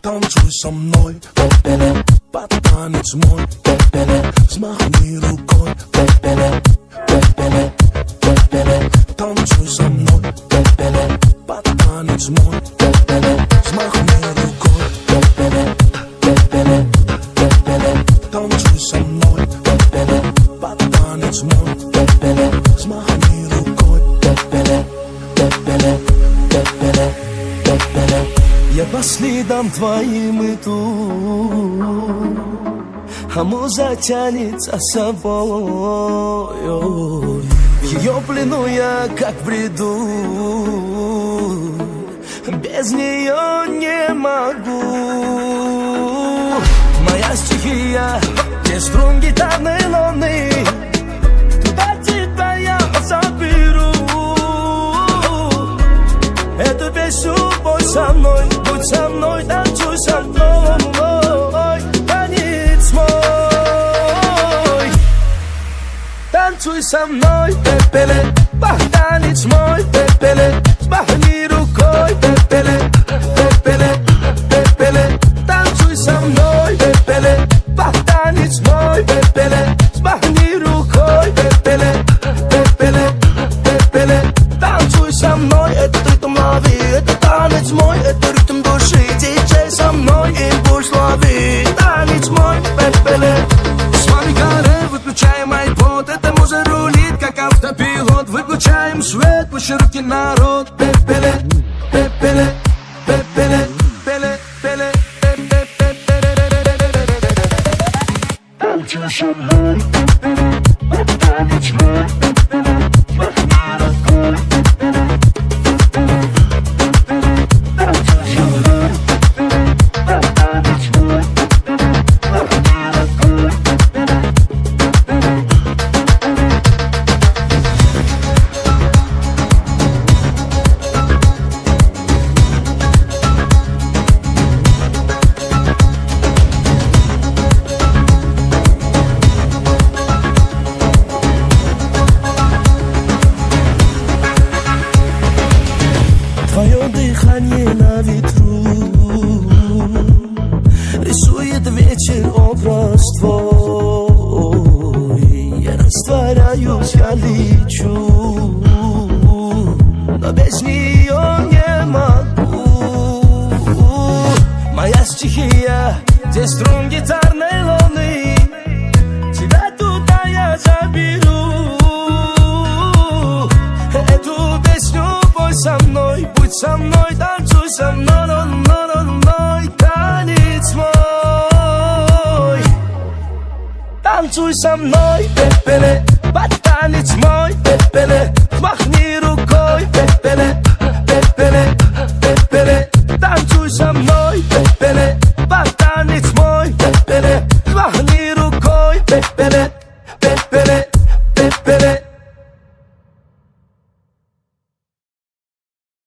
Танцуй со мной, под танец мой, взмахни рукой, танцуй со мной, под танец мой, взмахни рукой, танцуй со мной, под танец мой, взмахни рукой. Я по следам твоим иду, а муза тянет за собой. В ее плену я как в бреду, без нее не могу. Моя стихия, где струн гитарной луны, туда тебя я заберу. Эту песню пой со мной, будь со мной, танцуй со мной, танец мой. Танцуй со мной, пепеле, танец мой, пепеле, взмахни рукой, пепеле, пепеле, пепеле. Танцуй со мной, пепеле, танец мой, пепеле, взмахни рукой, пепеле, пепеле, пепеле. Танцуй со мной, это ритм лови, это танец мой, это ритм души. Диджей со мной, импульс лови, танец мой, пепеле. С вами каре, выключаем айпод, это муза рулит, как автопилот. Выключаем свет, пусть руки народ, пепеле, пепеле, пепеле, пепеле, пепеле, танцуй со мной, танец мой, твое дыхание на ветру рисует вечер образ твой. Я растворяюсь, я лечу, но без нее не могу. Моя стихия, где струн гитарной луны, тебя туда я заберу. Эту песню пой со мной, будь со мной, танцуй со мной, танец мой. Танцуй со мной, пепеле,